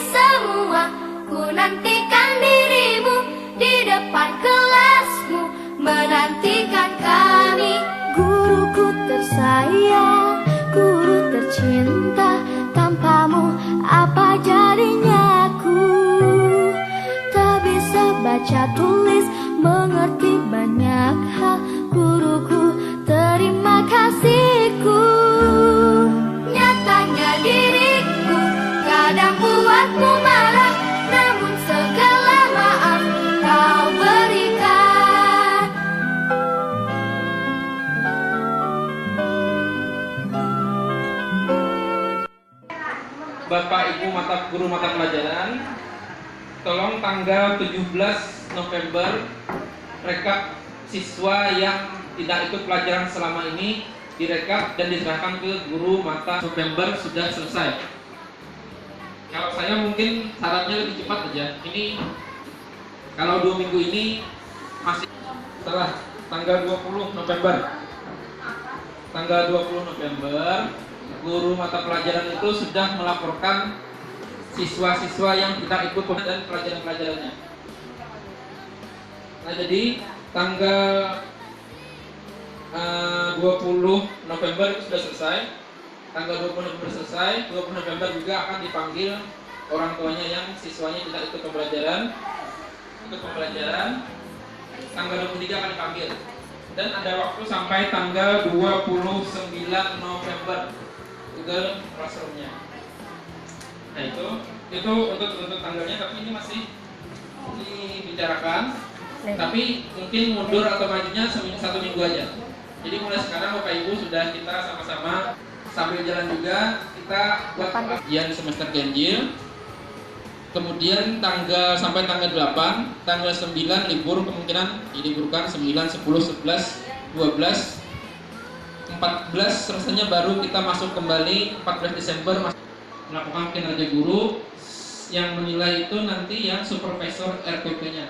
semua. Ku nantikan dirimu di depan kelasmu, menantikan kami. Guruku tersayang, guru tercinta, tanpamu apa jadinya aku? Tak bisa baca tulis, mengerti banyak hal. Guruku, terima kasihku. Nyatanya diriku kadang buatmu marah, namun segala maaf kau berikan. Bapak Ibu guru mata pelajaran, tolong tanggal 17 November rekap siswa yang tidak ikut pelajaran selama ini direkap dan diserahkan ke guru mata. November sudah selesai. Kalau saya mungkin syaratnya lebih cepat aja. Ini kalau 2 minggu ini masih setelah tanggal 20 November. Tanggal 20 November guru mata pelajaran itu sudah melaporkan siswa-siswa yang tidak ikut dan pelajaran-pelajarannya. Nah, jadi tanggal 20 November itu sudah selesai. Tanggal 20 November selesai, 20 November juga akan dipanggil orang tuanya yang siswanya tidak ikut pembelajaran. Tanggal 23 akan dipanggil. Dan ada waktu sampai tanggal 29 November ke classroom-nya. Nah, itu untuk tanggalnya, tapi ini masih dibicarakan. Tapi mungkin mundur atau majunya 1 minggu aja. Jadi mulai sekarang Bapak Ibu sudah kita sama-sama sambil jalan juga kita buat ujian semester ganjil. Kemudian sampai tanggal 8, tanggal 9 libur, kemungkinan diliburkan 9, 10, 11, 12, 14 rasanya baru kita masuk kembali 14 Desember melakukan kinerja guru. Yang menilai itu nanti yang supervisor RPP-nya.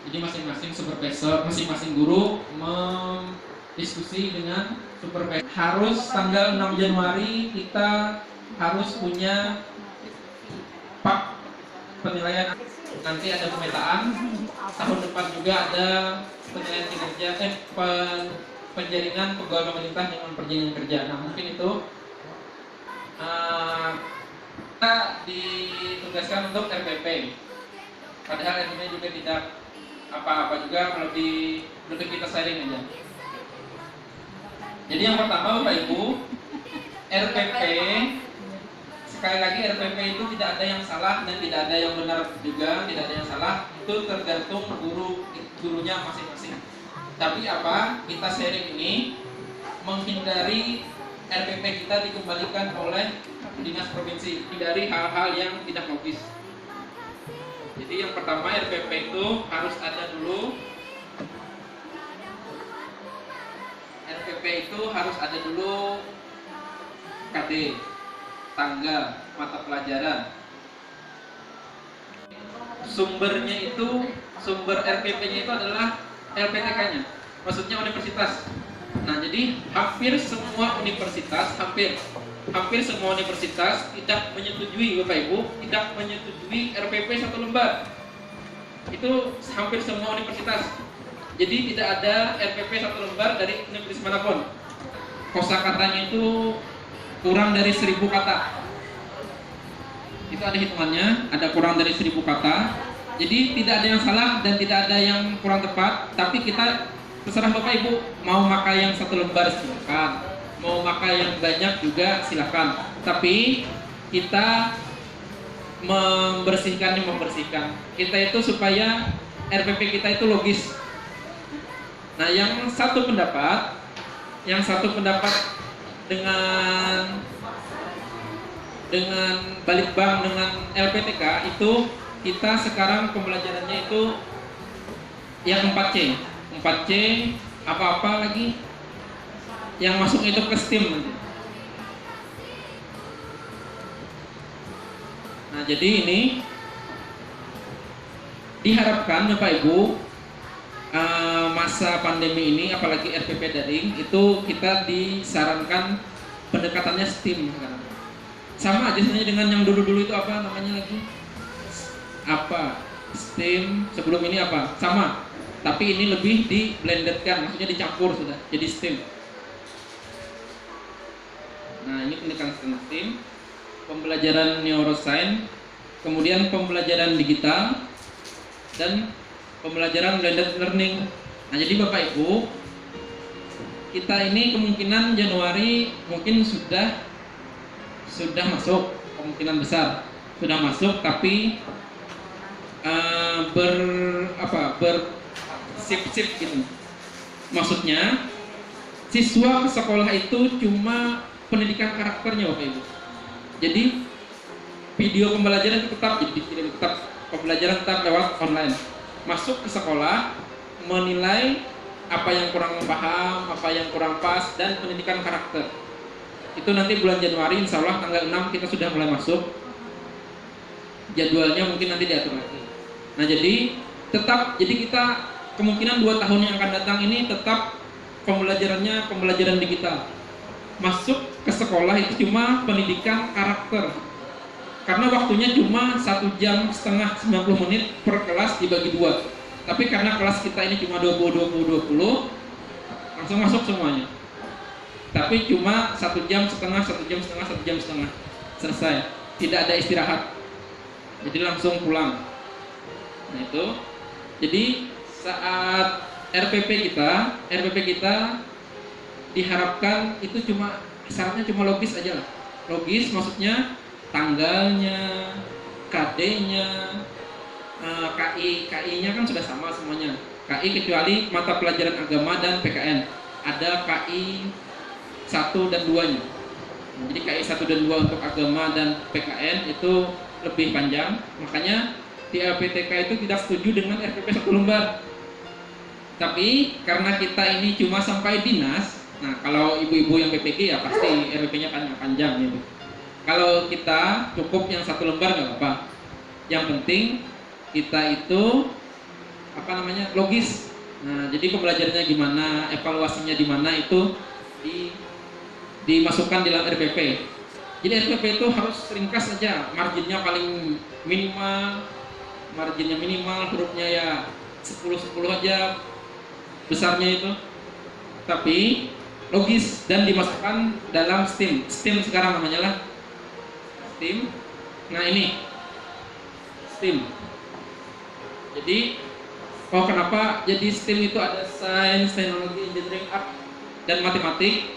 Jadi masing-masing supervisor, masing-masing guru mendiskusi dengan supervisor. Harus tanggal 6 Januari kita harus punya pak penilaian. Nanti ada pemetaan. Tahun depan juga ada penilaian kinerja, penjaringan pegawai pemerintah dengan perjanjian kerja. Nah, mungkin itu kita ditugaskan untuk RPP. Padahal RPP juga tidak apa-apa juga, lebih kita sharing aja. Jadi yang pertama Bapak Ibu, RPP, sekali lagi RPP itu tidak ada yang salah dan tidak ada yang benar juga, tidak ada yang salah. Itu tergantung gurunya masing-masing. Tapi apa? Kita sharing ini menghindari RPP kita dikembalikan oleh dinas provinsi, hindari hal-hal yang tidak logis. Jadi yang pertama RPP itu harus ada dulu. RPP itu harus ada dulu KD, tanggal, mata pelajaran. Sumber RPP-nya itu adalah LPTK-nya, maksudnya universitas. Nah, jadi hampir semua universitas tidak menyetujui, Bapak Ibu, tidak menyetujui RPP 1 lembar. Itu hampir semua universitas. Jadi tidak ada RPP 1 lembar dari universitas manapun. Kosakatanya itu kurang dari 1000 kata. Itu ada hitungannya, ada kurang dari 1000 kata. Jadi tidak ada yang salah dan tidak ada yang kurang tepat. Tapi kita terserah Bapak Ibu, mau pakai yang 1 lembar silakan, mau pakai yang banyak juga silakan. Tapi kita membersihkan. Kita itu supaya RPP kita itu logis. Nah, yang satu pendapat dengan Balitbang dengan LPTK itu kita sekarang pembelajarannya itu yang 4C. 4C apa-apa lagi yang masuk itu ke STEAM nanti. Nah, jadi ini diharapkan Bapak Ibu masa pandemi ini, apalagi RPP daring, itu kita disarankan pendekatannya STEAM sekarang. Sama aja sebenarnya dengan yang dulu-dulu itu apa namanya lagi? Apa? Steam, sebelum ini apa? Sama. Tapi ini lebih di blendedkan, maksudnya dicampur sudah, jadi STEM. Nah, ini pendidikan STEM, pembelajaran neuroscience, kemudian pembelajaran digital, dan pembelajaran blended learning. Nah, jadi Bapak Ibu, kita ini kemungkinan Januari mungkin sudah masuk, kemungkinan besar sudah masuk, tapi bersip-sip gitu. Maksudnya siswa ke sekolah itu cuma pendidikan karakternya Bapak Ibu. Jadi video pembelajaran itu tetap, jadi tetap pembelajaran tetap lewat online. Masuk ke sekolah menilai apa yang kurang paham, apa yang kurang pas, dan pendidikan karakter. Itu nanti bulan Januari, insya Allah tanggal 6 kita sudah mulai masuk. Jadwalnya mungkin nanti diatur lagi. Nah, jadi kita kemungkinan 2 tahun yang akan datang ini tetap pembelajarannya pembelajaran digital. Masuk ke sekolah itu cuma pendidikan karakter. Karena waktunya cuma 1,5 jam 90 menit per kelas dibagi 2. Tapi karena kelas kita ini cuma 20 langsung masuk semuanya. Tapi cuma 1,5 jam, 1,5 jam, selesai. Tidak ada istirahat. Jadi langsung pulang. Nah itu. Jadi saat RPP kita diharapkan itu syaratnya cuma logis aja lah. Logis maksudnya tanggalnya, KD-nya, KI-nya kan sudah sama semuanya. KI kecuali mata pelajaran agama dan PKN. Ada KI 1 dan 2-nya. Jadi KI 1 dan 2 untuk agama dan PKN itu lebih panjang. Makanya di LPTK itu tidak setuju dengan RPP 1 lembar. Tapi karena kita ini cuma sampai dinas, nah kalau ibu-ibu yang PPG ya pasti RPP-nya panjang gitu. Kalau kita cukup yang 1 lembar nggak apa-apa. Yang penting kita itu logis. Nah, jadi pembelajarannya gimana, evaluasinya di mana itu dimasukkan dalam RPP. Jadi RPP itu harus ringkas saja, marginnya paling minimal, hurufnya ya 10 aja besarnya itu. Tapi logis dan dimasukkan dalam STEM. STEM sekarang namanya lah STEM. Nah, ini STEM. Jadi kenapa jadi STEM itu ada sains, teknologi, engineering, art, dan matematik.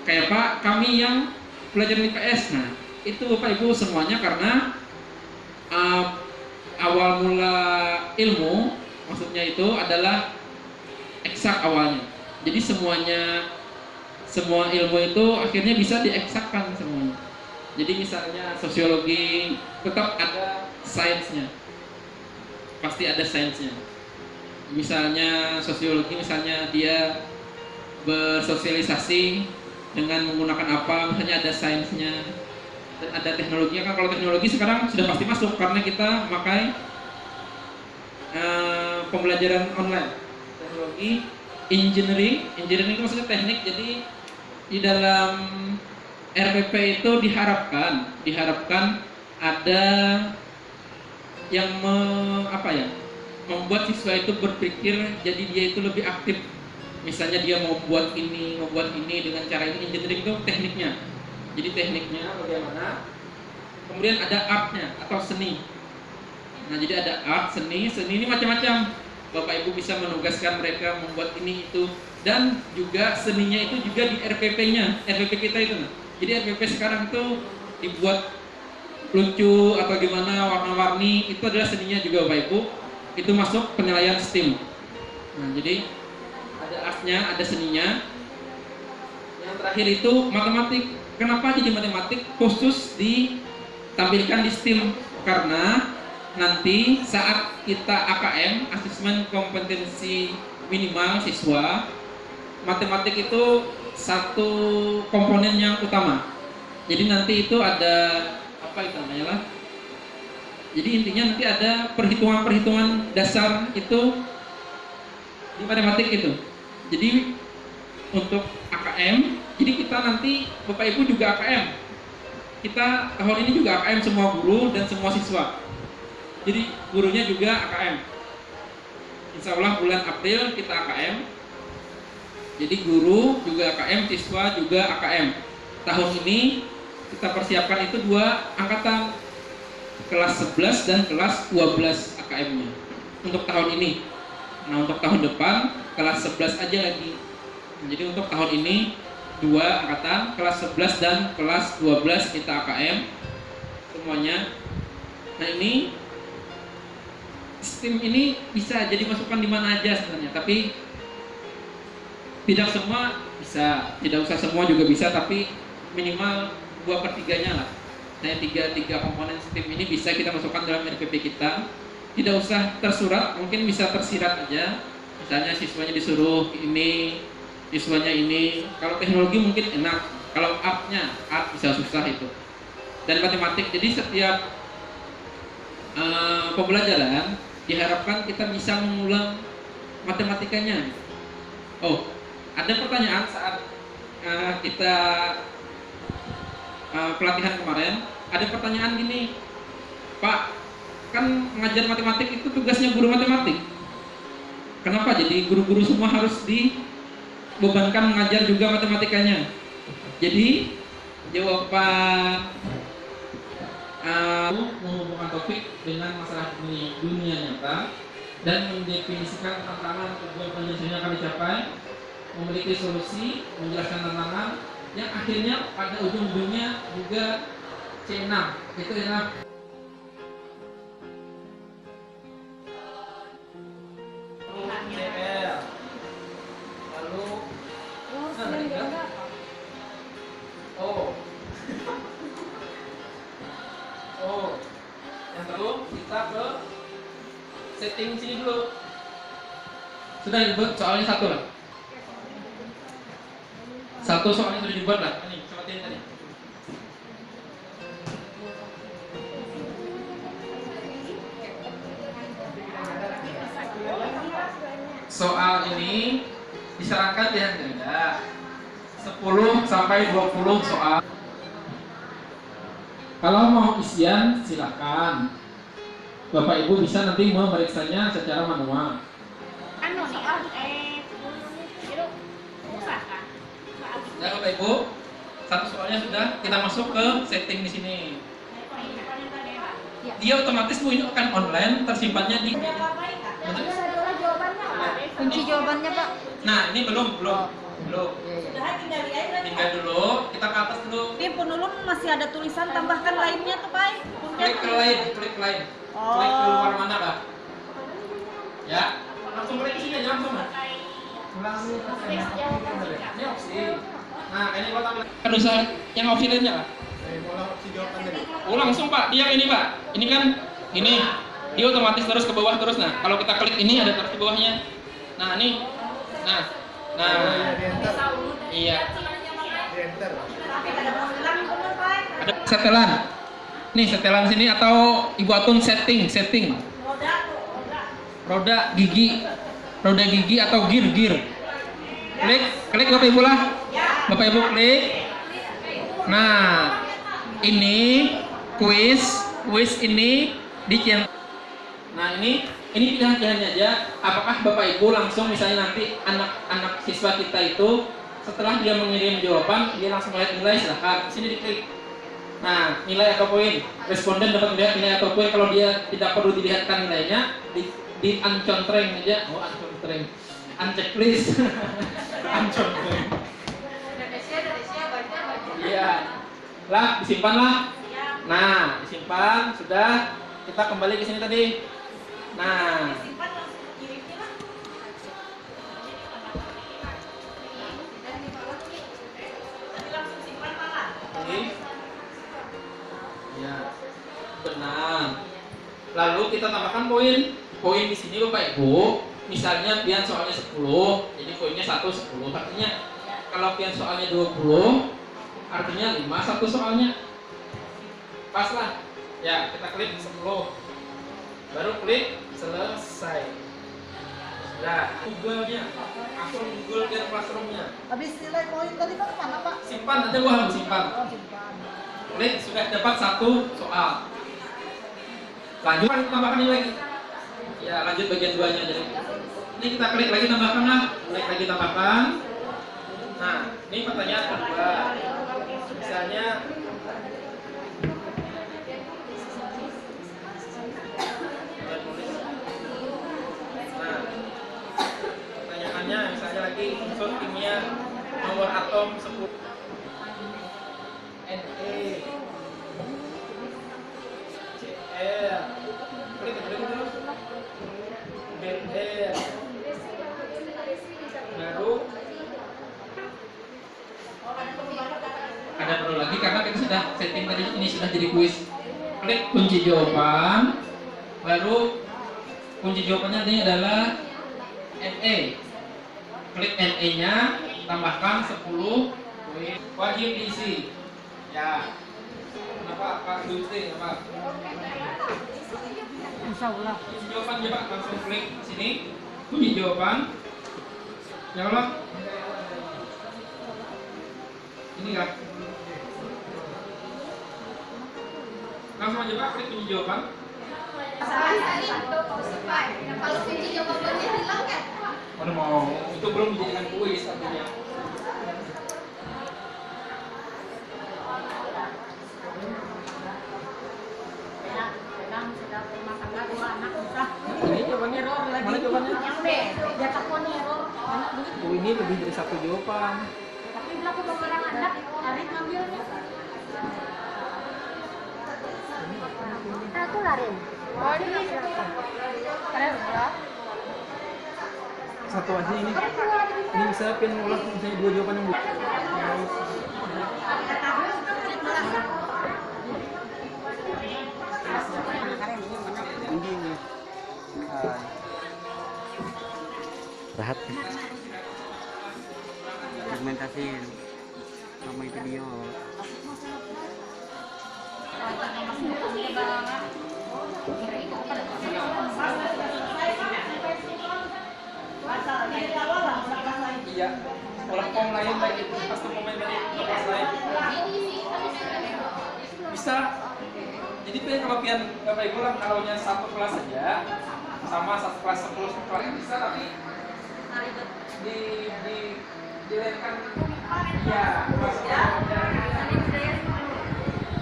Kayak Pak, kami yang pelajaran IPS. Nah, itu Bapak Ibu semuanya karena awal mula ilmu, maksudnya itu adalah eksak awalnya. Jadi semua ilmu itu akhirnya bisa dieksakkan semuanya. Jadi misalnya sosiologi tetap ada sainsnya. Pasti ada sainsnya. Misalnya sosiologi, misalnya dia bersosialisasi dengan menggunakan apa, misalnya ada sainsnya dan ada teknologinya. Kan kalau teknologi sekarang sudah pasti masuk karena kita pakai pembelajaran online. Teknologi, engineering itu maksudnya teknik. Jadi di dalam RPP itu diharapkan ada yang membuat siswa itu berpikir, jadi dia itu lebih aktif. Misalnya dia mau buat ini dengan cara ini. Engineering itu tekniknya. Jadi tekniknya bagaimana. Kemudian ada artnya atau seni. Nah, jadi ada art, seni ini macam-macam. Bapak Ibu bisa menugaskan mereka membuat ini itu, dan juga seninya itu juga di RPP-nya. RPP kita itu. Nah. Jadi RPP sekarang itu dibuat lucu atau gimana, warna-warni, itu adalah seninya juga Bapak Ibu. Itu masuk penilaian STEM. Nah, jadi ada artnya, ada seninya. Yang terakhir itu matematik. Kenapa jadi matematik khusus ditampilkan di STEM? Karena nanti saat kita AKM, asesmen kompetensi minimal siswa, matematik itu satu komponen yang utama. Jadi nanti itu ada jadi intinya nanti ada perhitungan dasar itu di matematik itu. Jadi untuk AKM, jadi kita nanti Bapak Ibu juga AKM. kita tahun ini juga AKM semua guru dan semua siswa. Jadi gurunya juga AKM. Insya Allah bulan April kita AKM. Jadi guru juga AKM, siswa juga AKM. Tahun ini kita persiapkan itu 2 angkatan, kelas 11 dan kelas 12 AKM-nya untuk tahun ini. Nah untuk tahun depan kelas 11 aja lagi. Jadi untuk tahun ini 2 angkatan, kelas 11 dan kelas 12 kita AKM semuanya. Nah ini STEM ini bisa jadi masukan di mana aja sebenarnya, tapi tidak semua bisa, tidak usah semua juga bisa, tapi minimal 2/3-nya lah. Nah, tiga komponen STEM ini bisa kita masukkan dalam RPP kita. Tidak usah tersurat, mungkin bisa tersirat aja. Misalnya siswanya disuruh ini, siswanya ini. Kalau teknologi mungkin enak, kalau art bisa susah itu. Dan matematik, jadi setiap pembelajaran diharapkan kita bisa mengulang matematikanya. Oh, ada pertanyaan saat kita pelatihan kemarin, ada pertanyaan gini, Pak, kan mengajar matematik itu tugasnya guru matematik. Kenapa jadi guru-guru semua harus dibebankan mengajar juga matematikanya? Jadi jawaban menghubungkan topik dengan masalah dunia nyata dan mendefinisikan tantangan tujuan penyelesaiannya akan dicapai, memiliki solusi, menjelaskan tantangan yang akhirnya pada ujung-ujungnya juga C6 itu adalah CL lalu yang lalu kita ke setting sini dulu. Sudah dibuat soalnya satu lah. Satu soalnya sudah dibuat lah. Ini seperti ini tadi. Soal ini disarankan jangan ganda. 10 sampai 20 soal. Kalau mau isian silakan. Bapak Ibu bisa nanti memeriksanya secara manual. Ya Bapak Ibu, satu soalnya sudah kita masuk ke setting di sini. Dia otomatis Bu ini akan online tersimpannya di. Kunci jawabannya Pak. Nah ini belum. Tinggal dulu, kita ke atas dulu. Ini penulun masih ada tulisan tambahkan lainnya tuh Pak. Klik lain. Klik keluar mana Pak? Ya, langsung klik sini aja langsung. Ini opsi. Nah, ini kotak. Kan usah yang opsi lainnya Pak. Oh langsung Pak, dia ini Pak. Ini kan ini dia otomatis terus ke bawah terus. Nah, kalau kita klik ini ada terus ke bawahnya. Nah, ini. Nah. Iya. Ada setelan. Nih setelan sini atau Ibu Atun setting. Roda gigi atau gear. Klik Bapak Ibu lah. Bapak Ibu klik. Nah, ini kuis ini dicent. Nah, ini pilihannya aja. Apakah Bapak Ibu langsung misalnya nanti anak siswa kita itu setelah dia mengirim jawaban dia langsung melihat nilai, silahkan. Di sini diklik. Nah, nilai atau poin. Responden dapat melihat nilai atau poin. Kalau dia tidak perlu dilihatkan nilainya, di uncontreng aja. Oh, uncontreng. Uncheck please. Uncontreng. Iya. Lah, disimpan lah. Nah, disimpan sudah. Kita kembali ke sini tadi. Nah, ya, benar. Lalu kita tambahkan poin di sini Bapak Ibu. Misalnya pian soalnya 10, jadi poinnya 10. Artinya kalau pian soalnya 20, artinya 5 soalnya. Pas lah. Ya, kita klik 10. Baru klik selesai. Nah, Google-nya, langsung Google dan Classroom-nya. Habis nilai poin tadi Pak mana Pak? Simpan, nanti gua harus simpan. Oh, simpan. Klik, sudah dapat 1 soal. Lanjut, tambahkan ini lagi. Ya, lanjut bagian 2-nya. Jadi ini kita klik lagi, tambahkan lah. Klik lagi, tambahkan. Nah, ini pertanyaan kedua. Misalnya pertanyaannya misalnya lagi unsur kimia nomor atom 10 Na Cl klik terus Br baru ada perlu lagi karena kita sudah setting tadi, ini sudah jadi kuis. Klik kunci jawaban, baru kunci jawabannya ini adalah Na. Klik Na nya, tambahkan 10 wajib diisi. Ya, kenapa Pak Dutri? Apa? Insya Allah. Kunci jawaban ya Pak, langsung klik sini. Kunci jawaban. Ya Allah. Ini kan? Langsung aja Pak, klik kunci jawaban. Kalau kunci jawabannya hilang kan? Mana mau? Itu belum dijadikan kuis artinya. Ini jawabannya error lagi. Mana jawabannya? Yang B, dia telepon error. Oh, ini lebih dari 1 jawaban. Tapi belakang orang anak, Arif ngambilnya. Aku larin. Oh, ini kalian berapa? Satu aja ini. Ini bisa pin ulang misalnya 2 jawaban yang bukan. Ini. Rahat dokumentasi sama itu video. Iya, orang pom lain lagi pas komen tadi lepas lain. Bisa. Jadi tuh kalau pian Bapak Ibu lah kalau nya 1 kelas saja sama 1 kelas 10 kelas bisa, tapi dilainkan iya kelasnya.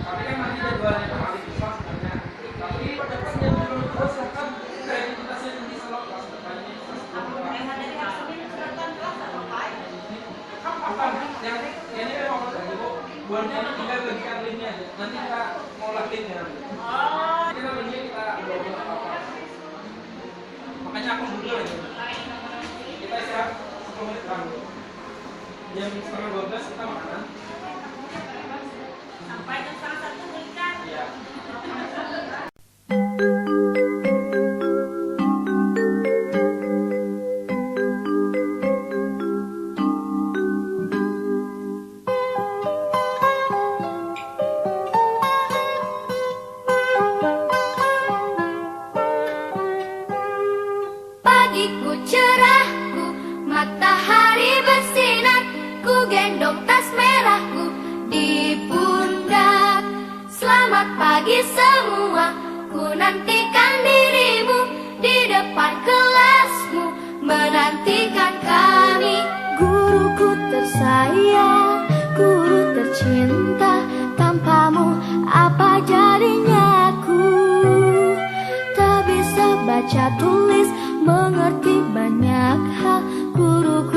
Tapi kan nanti jadwalnya itu masih bisa sebenarnya. Tapi depannya belum terus kan kreativitasnya nanti selalu kelas depannya. Apa yang ini kan mau dari Bu buatnya ini tinggal bagikan linknya aja. Nanti kita ngolah linknya. Kita linknya kita upload apa. Makanya aku Google ini. Kita istirahat 10 menit kan. Jam 11:30 kita makan. Sampai jam 1 berikan. Iya. Pagiku cerahku, matahari bersinar, ku gendong tas merahku di pundak. Selamat pagi semua, ku nantikan dirimu di depan kelasmu, menantikan kami. Guruku tersayang, guru tercinta, tanpamu apa jadinya aku? Tak bisa baca tulis, mengerti banyak hal. Guruku